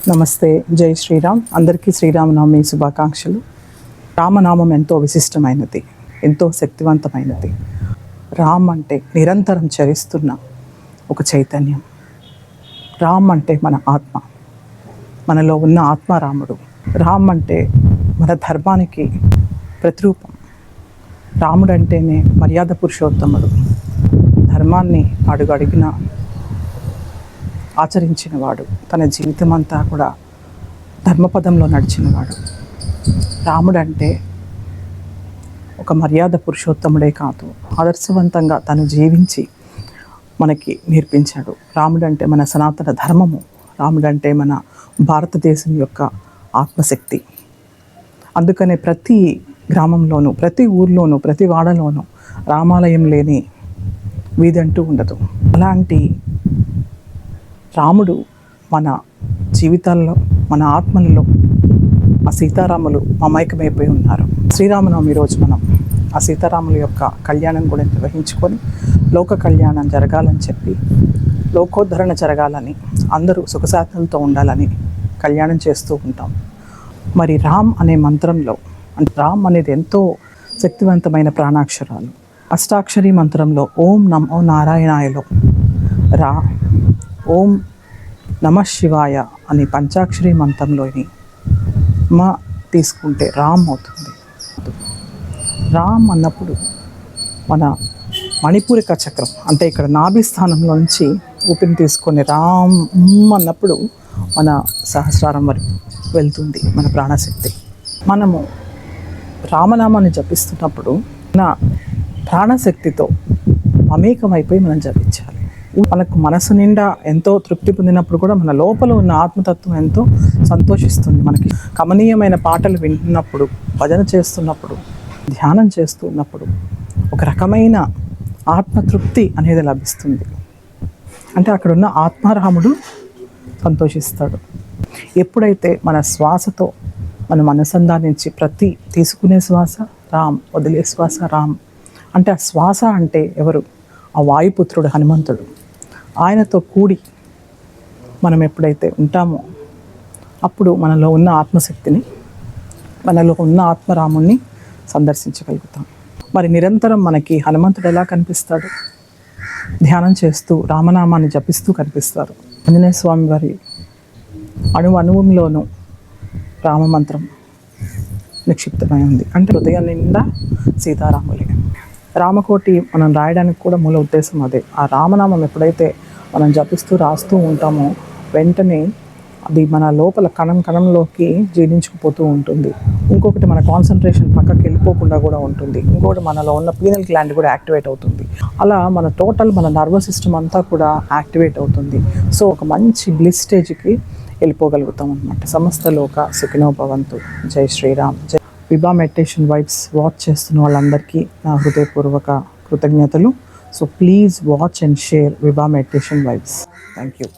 నమస్తే, జై శ్రీరామ్. అందరికీ శ్రీరామనవమి శుభాకాంక్షలు. రామనామం ఎంతో విశిష్టమైనది, ఎంతో శక్తివంతమైనది. రామ్ అంటే నిరంతరం చరిస్తున్న ఒక చైతన్యం. రామ్ అంటే మన ఆత్మ, మనలో ఉన్న ఆత్మారాముడు. రామ్ అంటే మన ధర్మానికి ప్రతిరూపం. రాముడు అంటేనే మర్యాద పురుషోత్తముడు. ధర్మాన్ని అడుగడుగున ఆచరించినవాడు, తన జీవితం అంతా కూడా ధర్మపదంలో నడిచినవాడు. రాముడు అంటే ఒక మర్యాద పురుషోత్తముడే కాదు, ఆదర్శవంతంగా తను జీవించి మనకి నేర్పించాడు. రాముడు అంటే మన సనాతన ధర్మము. రాముడు అంటే మన భారతదేశం యొక్క ఆత్మశక్తి. అందుకనే ప్రతి గ్రామంలోనూ, ప్రతి ఊర్లోనూ, ప్రతి వాడలోనూ రామాలయం లేని వీధంటూ ఉండదు. అలాంటి రాముడు మన జీవితాల్లో, మన ఆత్మలలో ఆ సీతారాములు మమైకమైపోయి ఉన్నారు. శ్రీరామనవమి రోజు మనం ఆ సీతారాముల యొక్క కళ్యాణం కూడా నిర్వహించుకొని లోక కళ్యాణం జరగాలని చెప్పి, లోకోద్ధరణ జరగాలని, అందరూ సుఖశాంతులతో ఉండాలని కళ్యాణం చేస్తూ ఉంటాం. మరి రామ్ అనే మంత్రంలో, అంటే రామ్ అనేది ఎంతో శక్తివంతమైన ప్రాణాక్షరాలు. అష్టాక్షరి మంత్రంలో ఓం నమో నారాయణాయలో రా, ఓం నమః శివాయ అని పంచాక్షరి మంత్రంలోని మా తీసుకుంటే రామ్ అవుతుంది. రామ్ అన్నప్పుడు మన మణిపూరిక చక్రం, అంటే ఇక్కడ నాభి స్థానంలోంచి ఊపిరి తీసుకొని రామ్ అన్నప్పుడు మన సహస్రారం వరకు వెళ్తుంది మన ప్రాణశక్తి. మనము రామనామాన్ని జపిస్తున్నప్పుడు నా ప్రాణశక్తితో మమేకమైపోయి మనం జపించాలి. మనకు మనసు నిండా ఎంతో తృప్తి పొందినప్పుడు కూడా మన లోపల ఉన్న ఆత్మతత్వం ఎంతో సంతోషిస్తుంది. మనకి కమనీయమైన పాటలు వింటున్నప్పుడు, భజన చేస్తున్నప్పుడు, ధ్యానం చేస్తున్నప్పుడు ఒక రకమైన ఆత్మతృప్తి అనేది లభిస్తుంది. అంటే అక్కడున్న ఆత్మారాముడు సంతోషిస్తాడు. ఎప్పుడైతే మన శ్వాసతో మనం అనుసంధానించి ప్రతి తీసుకునే శ్వాస రామ్, వదిలే శ్వాస రామ్, అంటే ఆ శ్వాస అంటే ఎవరు? ఆ వాయుపుత్రుడు హనుమంతుడు. ఆయనతో కూడి మనం ఎప్పుడైతే ఉంటామో అప్పుడు మనలో ఉన్న ఆత్మశక్తిని, మనలో ఉన్న ఆత్మరాముణ్ణి సందర్శించగలుగుతాం. మరి నిరంతరం మనకి హనుమంతుడు ఎలా కనిపిస్తాడు? ధ్యానం చేస్తూ, రామనామాన్ని జపిస్తూ కనిపిస్తారు. ఆంజనేయ స్వామి వారి అణువులోనూ రామమంత్రం నిక్షిప్తమై ఉంది. అంటే హృదయం నిండా సీతారాములే. రామకోటి మనం రాయడానికి కూడా మూల ఉద్దేశం అదే. ఆ రామనామం ఎప్పుడైతే మనం జపిస్తూ రాస్తూ ఉంటామో వెంటనే అది మన లోపల కణం కణంలోకి జీర్ణించుకుపోతూ ఉంటుంది. ఇంకొకటి మన కాన్సన్ట్రేషన్ పక్కకి వెళ్ళిపోకుండా కూడా ఉంటుంది. ఇంకొకటి మనలో ఉన్న పీనల్ గ్లాండ్ కూడా యాక్టివేట్ అవుతుంది. అలా మన టోటల్ మన నర్వస్ సిస్టమ్ అంతా కూడా యాక్టివేట్ అవుతుంది. సో ఒక మంచి బ్లిస్ స్టేజ్కి వెళ్ళిపోగలుగుతాం అన్నమాట. సమస్త లోక సుఖినో భవంతు. జై శ్రీరామ్. జై విభా మెడిటేషన్ వైబ్స్ వాచ్ చేస్తున్న వాళ్ళందరికీ నా హృదయపూర్వక కృతజ్ఞతలు. So please watch and share Vibha meditation vibes. Thank you.